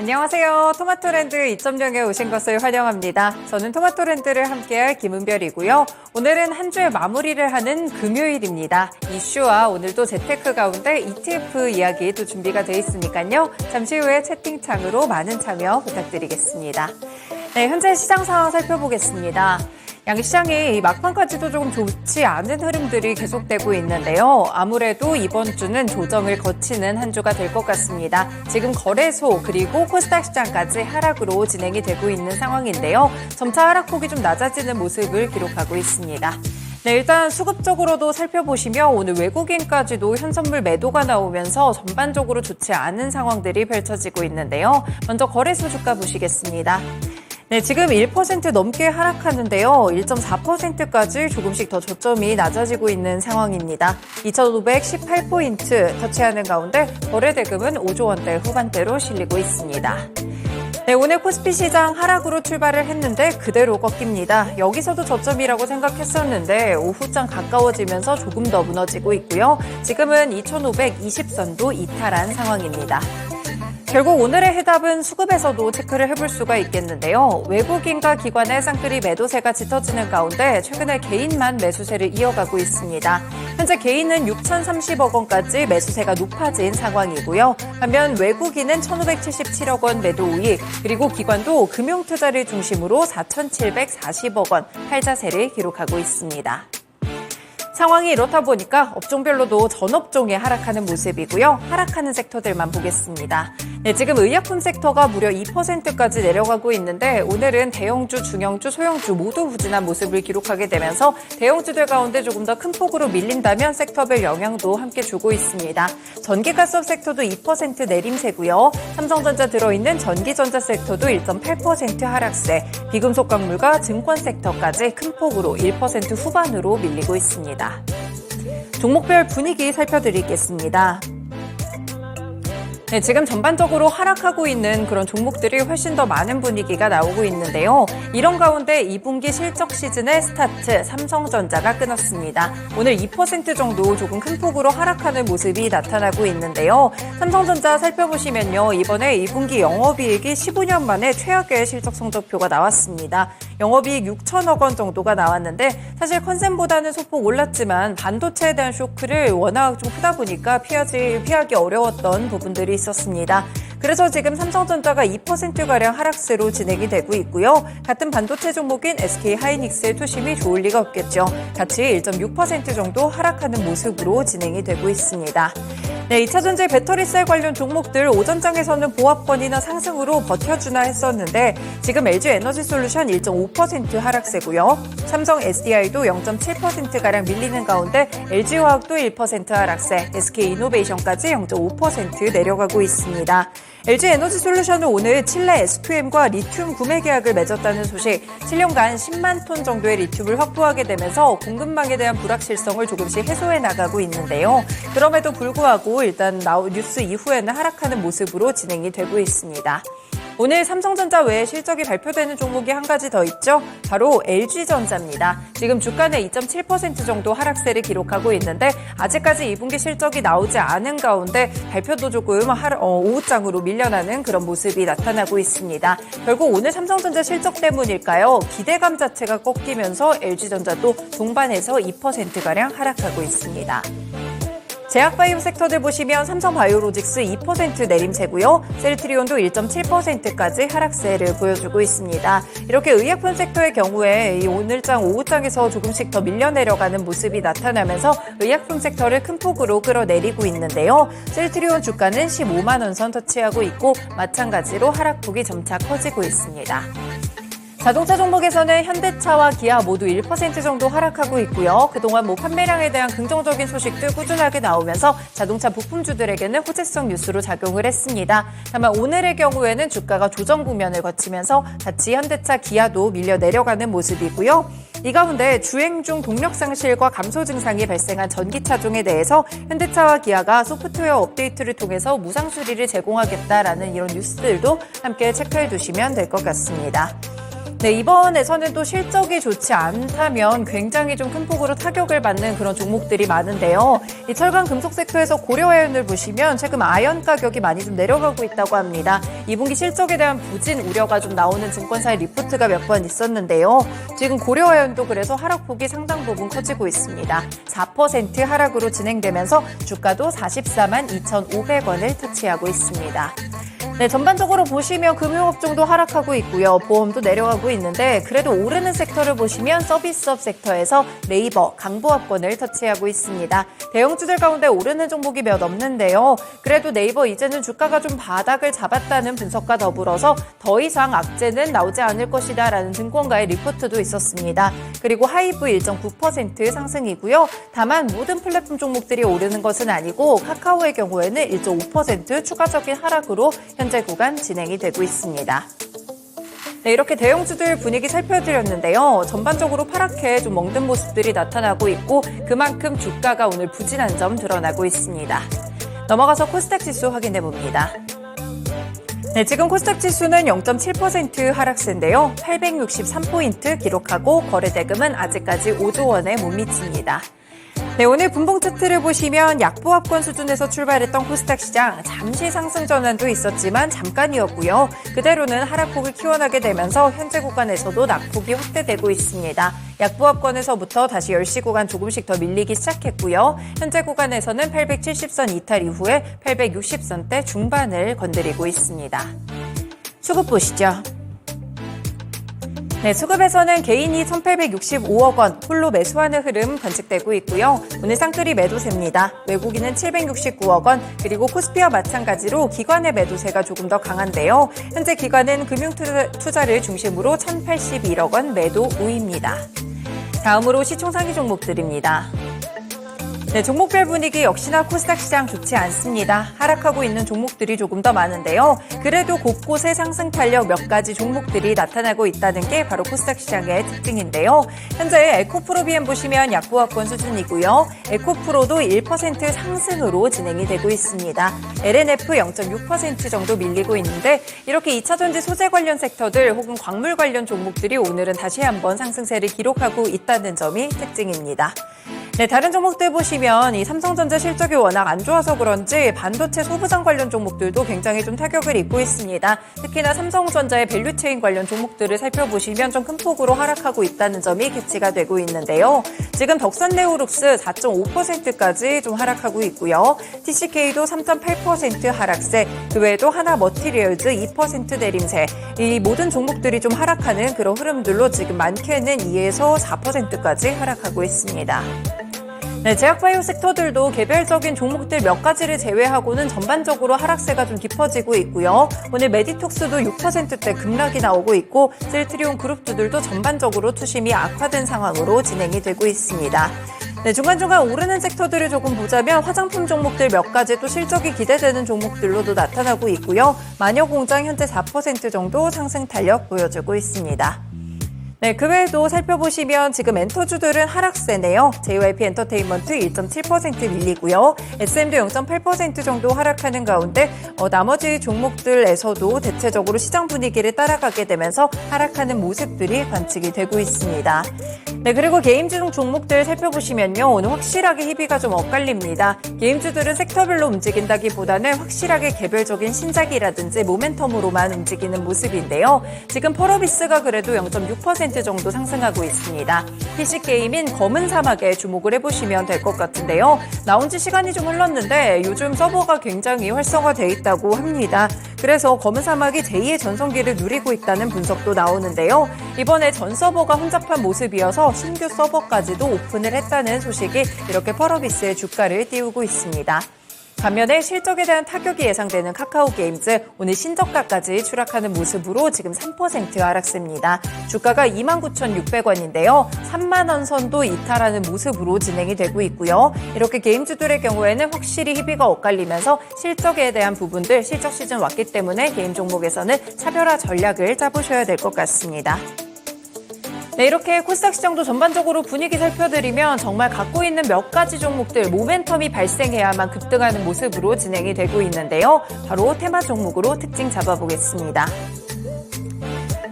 안녕하세요. 토마토랜드 2.0에 오신 것을 환영합니다. 저는 토마토랜드를 함께할 김은별이고요. 오늘은 한 주의 마무리를 하는 금요일입니다. 이슈와 오늘도 재테크 가운데 ETF 이야기 또 준비가 돼 있으니까요. 잠시 후에 채팅창으로 많은 참여 부탁드리겠습니다. 네, 현재 시장 상황 살펴보겠습니다. 양시장이 막판까지도 조금 좋지 않은 흐름들이 계속되고 있는데요. 아무래도 이번 주는 조정을 거치는 한 주가 될 것 같습니다. 지금 거래소 그리고 코스닥 시장까지 하락으로 진행이 되고 있는 상황인데요. 점차 하락폭이 좀 낮아지는 모습을 기록하고 있습니다. 네, 일단 수급적으로도 살펴보시면 오늘 외국인까지도 현선물 매도가 나오면서 전반적으로 좋지 않은 상황들이 펼쳐지고 있는데요. 먼저 거래소 주가 보시겠습니다. 네, 지금 1% 넘게 하락하는데요. 1.4%까지 조금씩 더 저점이 낮아지고 있는 상황입니다. 2,518포인트 터치하는 가운데 거래 대금은 5조 원대 후반대로 실리고 있습니다. 네, 오늘 코스피 시장 하락으로 출발을 했는데 그대로 꺾입니다. 여기서도 저점이라고 생각했었는데 오후장 가까워지면서 조금 더 무너지고 있고요. 지금은 2,520선도 이탈한 상황입니다. 결국 오늘의 해답은 수급에서도 체크를 해볼 수가 있겠는데요. 외국인과 기관의 쌍끌이 매도세가 짙어지는 가운데 최근에 개인만 매수세를 이어가고 있습니다. 현재 개인은 6,030억 원까지 매수세가 높아진 상황이고요. 반면 외국인은 1,577억 원 매도 우익, 그리고 기관도 금융투자를 중심으로 4,740억 원 팔자세를 기록하고 있습니다. 상황이 이렇다 보니까 업종별로도 전 업종에 하락하는 모습이고요. 하락하는 섹터들만 보겠습니다. 네, 지금 의약품 섹터가 무려 2%까지 내려가고 있는데 오늘은 대형주, 중형주, 소형주 모두 부진한 모습을 기록하게 되면서 대형주들 가운데 조금 더 큰 폭으로 밀린다면 섹터별 영향도 함께 주고 있습니다. 전기가스업 섹터도 2% 내림세고요. 삼성전자 들어있는 전기전자 섹터도 1.8% 하락세, 비금속 광물과 증권 섹터까지 큰 폭으로 1% 후반으로 밀리고 있습니다. 종목별 분위기 살펴드리겠습니다. 네, 지금 전반적으로 하락하고 있는 그런 종목들이 훨씬 더 많은 분위기가 나오고 있는데요. 이런 가운데 2분기 실적 시즌의 스타트 삼성전자가 끊었습니다. 오늘 2% 정도 조금 큰 폭으로 하락하는 모습이 나타나고 있는데요. 삼성전자 살펴보시면요. 이번에 2분기 영업이익이 15년 만에 최악의 실적 성적표가 나왔습니다. 영업이익 6천억 원 정도가 나왔는데 사실 컨센보다는 소폭 올랐지만 반도체에 대한 쇼크를 워낙 좀 크다 보니까 피하기 어려웠던 부분들이 있었습니다. 그래서 지금 삼성전자가 2%가량 하락세로 진행이 되고 있고요. 같은 반도체 종목인 SK하이닉스의 투심이 좋을 리가 없겠죠. 같이 1.6% 정도 하락하는 모습으로 진행이 되고 있습니다. 네, 2차전지 배터리셀 관련 종목들 오전장에서는 보합권이나 상승으로 버텨주나 했었는데 지금 LG에너지솔루션 1.5% 하락세고요. 삼성 SDI도 0.7%가량 밀리는 가운데 LG화학도 1% 하락세, SK이노베이션까지 0.5% 내려가고 있습니다. LG에너지솔루션은 오늘 칠레 SQM과 리튬 구매 계약을 맺었다는 소식, 7년간 10만 톤 정도의 리튬을 확보하게 되면서 공급망에 대한 불확실성을 조금씩 해소해 나가고 있는데요. 그럼에도 불구하고 일단 뉴스 이후에는 하락하는 모습으로 진행이 되고 있습니다. 오늘 삼성전자 외에 실적이 발표되는 종목이 한 가지 더 있죠. 바로 LG전자입니다. 지금 주가는 2.7% 정도 하락세를 기록하고 있는데 아직까지 2분기 실적이 나오지 않은 가운데 발표도 조금 오후장으로 밀려나는 그런 모습이 나타나고 있습니다. 결국 오늘 삼성전자 실적 때문일까요? 기대감 자체가 꺾이면서 LG전자도 동반해서 2%가량 하락하고 있습니다. 제약바이오 섹터들 보시면 삼성바이오로직스 2% 내림세고요. 셀트리온도 1.7%까지 하락세를 보여주고 있습니다. 이렇게 의약품 섹터의 경우에 오늘장, 오후장에서 조금씩 더 밀려내려가는 모습이 나타나면서 의약품 섹터를 큰 폭으로 끌어내리고 있는데요. 셀트리온 주가는 15만 원 선 터치하고 있고 마찬가지로 하락폭이 점차 커지고 있습니다. 자동차 종목에서는 현대차와 기아 모두 1% 정도 하락하고 있고요. 그동안 판매량에 대한 긍정적인 소식들 꾸준하게 나오면서 자동차 부품주들에게는 호재성 뉴스로 작용을 했습니다. 다만 오늘의 경우에는 주가가 조정 국면을 거치면서 같이 현대차, 기아도 밀려 내려가는 모습이고요. 이 가운데 주행 중 동력 상실과 감소 증상이 발생한 전기차종에 대해서 현대차와 기아가 소프트웨어 업데이트를 통해서 무상 수리를 제공하겠다라는 이런 뉴스들도 함께 체크해 두시면 될 것 같습니다. 네, 이번에서는 또 실적이 좋지 않다면 굉장히 좀 큰 폭으로 타격을 받는 그런 종목들이 많은데요. 이 철강 금속 섹터에서 고려아연을 보시면 최근 아연 가격이 많이 좀 내려가고 있다고 합니다. 2분기 실적에 대한 부진 우려가 좀 나오는 증권사의 리포트가 몇 번 있었는데요. 지금 고려아연도 그래서 하락폭이 상당 부분 커지고 있습니다. 4% 하락으로 진행되면서 주가도 44만 2,500원을 터치하고 있습니다. 네, 전반적으로 보시면 금융업종도 하락하고 있고요. 보험도 내려가고 있는데 그래도 오르는 섹터를 보시면 서비스업 섹터에서 네이버, 강보합권을 터치하고 있습니다. 대형주들 가운데 오르는 종목이 몇 없는데요. 그래도 네이버 이제는 주가가 좀 바닥을 잡았다는 분석과 더불어서 더 이상 악재는 나오지 않을 것이다 라는 증권가의 리포트도 있었습니다. 그리고 하이브 1.9% 상승이고요. 다만 모든 플랫폼 종목들이 오르는 것은 아니고 카카오의 경우에는 1.5% 추가적인 하락으로 현재 구간 진행이 되고 있습니다. 네, 이렇게 대형주들 분위기 살펴드렸는데요. 전반적으로 파랗게 좀 멍든 모습들이 나타나고 있고 그만큼 주가가 오늘 부진한 점 드러나고 있습니다. 넘어가서 코스닥 지수 확인해 봅니다. 네, 지금 코스닥 지수는 0.7% 하락세인데요. 863포인트 기록하고 거래대금은 아직까지 5조 원에 못 미칩니다. 네, 오늘 분봉 차트를 보시면 약보합권 수준에서 출발했던 코스닥 시장 잠시 상승 전환도 있었지만 잠깐이었고요. 그대로는 하락폭을 키워나게 되면서 현재 구간에서도 낙폭이 확대되고 있습니다. 약보합권에서부터 다시 10시 구간 조금씩 더 밀리기 시작했고요. 현재 구간에서는 870선 이탈 이후에 860선대 중반을 건드리고 있습니다. 수급 보시죠. 네, 수급에서는 개인이 1,865억 원 홀로 매수하는 흐름 관측되고 있고요. 오늘 쌍끌이 매도세입니다. 외국인은 769억 원, 그리고 코스피와 마찬가지로 기관의 매도세가 조금 더 강한데요. 현재 기관은 금융투자를 중심으로 1,081억 원 매도 우입니다. 다음으로 시총 상위 종목들입니다. 네, 종목별 분위기 역시나 코스닥 시장 좋지 않습니다. 하락하고 있는 종목들이 조금 더 많은데요. 그래도 곳곳에 상승 탄력 몇 가지 종목들이 나타나고 있다는 게 바로 코스닥 시장의 특징인데요. 현재 에코프로 BM 보시면 약보합권 수준이고요. 에코프로도 1% 상승으로 진행이 되고 있습니다. LNF 0.6% 정도 밀리고 있는데 이렇게 2차전지 소재 관련 섹터들 혹은 광물 관련 종목들이 오늘은 다시 한번 상승세를 기록하고 있다는 점이 특징입니다. 네, 다른 종목들 보시면 이 삼성전자 실적이 워낙 안 좋아서 그런지 반도체 소부장 관련 종목들도 굉장히 좀 타격을 입고 있습니다. 특히나 삼성전자의 밸류체인 관련 종목들을 살펴보시면 좀 큰 폭으로 하락하고 있다는 점이 캐치가 되고 있는데요. 지금 덕산네오룩스 4.5%까지 좀 하락하고 있고요. TCK도 3.8% 하락세, 그 외에도 하나머티리얼즈 2% 내림세, 이 모든 종목들이 좀 하락하는 그런 흐름들로 지금 많게는 2에서 4%까지 하락하고 있습니다. 네, 제약바이오 섹터들도 개별적인 종목들 몇 가지를 제외하고는 전반적으로 하락세가 좀 깊어지고 있고요. 오늘 메디톡스도 6%대 급락이 나오고 있고 셀트리온 그룹주들도 전반적으로 투심이 악화된 상황으로 진행이 되고 있습니다. 네, 중간중간 오르는 섹터들을 조금 보자면 화장품 종목들 몇 가지 또 실적이 기대되는 종목들로도 나타나고 있고요. 마녀공장 현재 4% 정도 상승 탄력 보여주고 있습니다. 네, 그 외에도 살펴보시면 지금 엔터주들은 하락세네요. JYP 엔터테인먼트 1.7% 밀리고요. SM도 0.8% 정도 하락하는 가운데 나머지 종목들에서도 대체적으로 시장 분위기를 따라가게 되면서 하락하는 모습들이 관측이 되고 있습니다. 네, 그리고 게임주 종목들 살펴보시면요. 오늘 확실하게 희비가 좀 엇갈립니다. 게임주들은 섹터별로 움직인다기보다는 확실하게 개별적인 신작이라든지 모멘텀으로만 움직이는 모습인데요. 지금 펄어비스가 그래도 0.6% 정도 상승하고 있습니다. PC게임인 검은 사막에 주목을 해보시면 될 것 같은데요. 나온 지 시간이 좀 흘렀는데 요즘 서버가 굉장히 활성화돼 있다고 합니다. 그래서 검은 사막이 제2의 전성기를 누리고 있다는 분석도 나오는데요. 이번에 전 서버가 혼잡한 모습이어서 신규 서버까지도 오픈을 했다는 소식이 이렇게 펄어비스의 주가를 띄우고 있습니다. 반면에 실적에 대한 타격이 예상되는 카카오게임즈 오늘 신저가까지 추락하는 모습으로 지금 3% 하락세입니다. 주가가 29,600원인데요. 3만 원 선도 이탈하는 모습으로 진행이 되고 있고요. 이렇게 게임주들의 경우에는 확실히 희비가 엇갈리면서 실적에 대한 부분들 실적 시즌 왔기 때문에 게임 종목에서는 차별화 전략을 짜보셔야 될 것 같습니다. 네, 이렇게 코스닥 시장도 전반적으로 분위기 살펴드리면 정말 갖고 있는 몇 가지 종목들 모멘텀이 발생해야만 급등하는 모습으로 진행이 되고 있는데요. 바로 테마 종목으로 특징 잡아보겠습니다.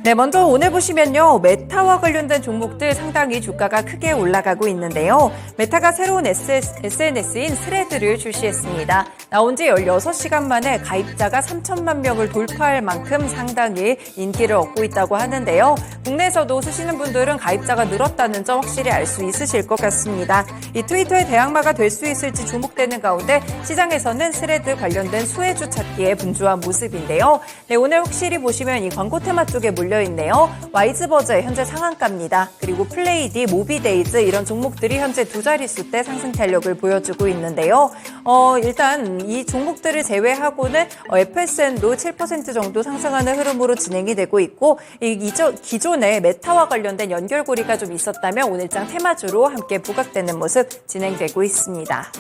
네, 네, 먼저 오늘 보시면요. 메타와 관련된 종목들 상당히 주가가 크게 올라가고 있는데요. 메타가 새로운 SNS인 스레드를 출시했습니다. 나온 지 16시간 만에 가입자가 3천만 명을 돌파할 만큼 상당히 인기를 얻고 있다고 하는데요. 국내에서도 쓰시는 분들은 가입자가 늘었다는 점 확실히 알 수 있으실 것 같습니다. 이 트위터의 대항마가 될 수 있을지 주목되는 가운데 시장에서는 스레드 관련된 수혜주 찾기에 분주한 모습인데요. 네, 오늘 확실히 보시면 이 광고 테마 쪽에 몰려있네요. 와이즈버저의 현재 상한가입니다. 그리고 플레이디, 모비데이즈 이런 종목들이 현재 두 자릿수 대 상승 탄력을 보여주고 있는데요. 일단 이 종목들을 제외하고는 FSN도 7% 정도 상승하는 흐름으로 진행이 되고 있고 기존에 메타와 관련된 연결고리가 좀 있었다면 오늘장 테마주로 함께 부각되는 모습 진행되고 있습니다.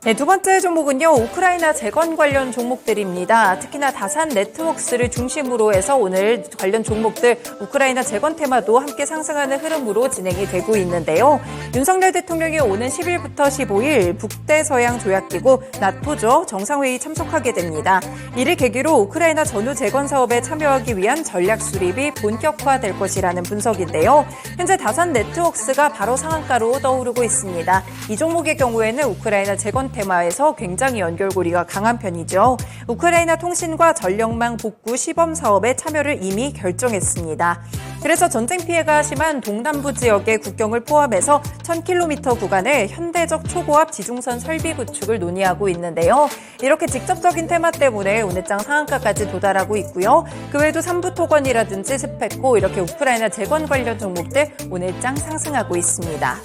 네, 두 번째 종목은요. 우크라이나 재건 관련 종목들입니다. 특히나 다산 네트워크스를 중심으로 해서 오늘 관련 종목들 우크라이나 재건 테마도 함께 상승하는 흐름으로 진행이 되고 있는데요. 윤석열 대통령이 오는 10일부터 15일 북대서양 조약기구 나토죠. 정상회의 참석하게 됩니다. 이를 계기로 우크라이나 전후 재건 사업에 참여하기 위한 전략 수립이 본격화될 것이라는 분석인데요. 현재 다산 네트워크스가 바로 상한가로 떠오르고 있습니다. 이 종목의 경우에는 우크라이나 재건 테마에서 굉장히 연결고리가 강한 편이죠. 우크라이나 통신과 전력망 복구 시범 사업에 참여를 이미 결정했습니다. 그래서 전쟁 피해가 심한 동남부 지역의 국경을 포함해서 1000km 구간에 현대적 초고압 지중선 설비 구축을 논의하고 있는데요. 이렇게 직접적인 테마 때문에 오늘장 상한가까지 도달하고 있고요. 그 외에도 삼부토건이라든지 스페코 이렇게 우크라이나 재건 관련 종목들 오늘장 상승하고 있습니다.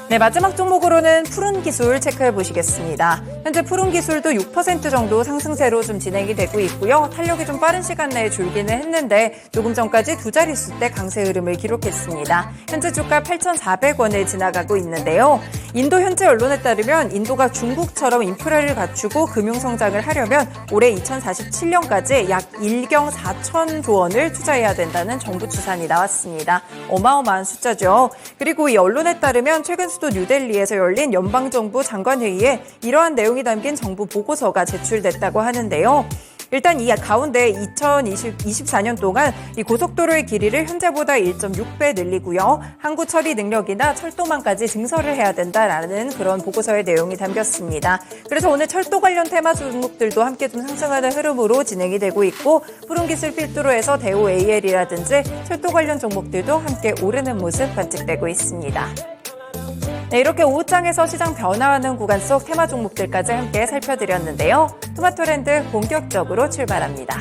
네, 마지막 종목으로는 푸른기술 체크해 보시겠습니다. 현재 푸른기술도 6% 정도 상승세로 좀 진행이 되고 있고요. 탄력이 좀 빠른 시간 내에 줄기는 했는데 조금 전까지 두 자릿수 대 강세 흐름을 기록했습니다. 현재 주가 8,400원을 지나가고 있는데요. 인도 현지 언론에 따르면 인도가 중국처럼 인프라를 갖추고 금융성장을 하려면 올해 2047년까지 약 1경 4천조 원을 투자해야 된다는 정부 추산이 나왔습니다. 어마어마한 숫자죠. 그리고 이 언론에 따르면 최근 수도 뉴델리에서 열린 연방정부 장관회의에 이러한 내용이 담긴 정부 보고서가 제출됐다고 하는데요. 일단 이 가운데 2024년 동안 이 고속도로의 길이를 현재보다 1.6배 늘리고요. 항구 처리 능력이나 철도망까지 증설을 해야 된다라는 그런 보고서의 내용이 담겼습니다. 그래서 오늘 철도 관련 테마 종목들도 함께 좀 상승하는 흐름으로 진행이 되고 있고 푸른기술 필두로 해서 대우 AL이라든지 철도 관련 종목들도 함께 오르는 모습 관측되고 있습니다. 네, 이렇게 오후장에서 시장 변화하는 구간 속 테마 종목들까지 함께 살펴드렸는데요. 토마토랜드 본격적으로 출발합니다.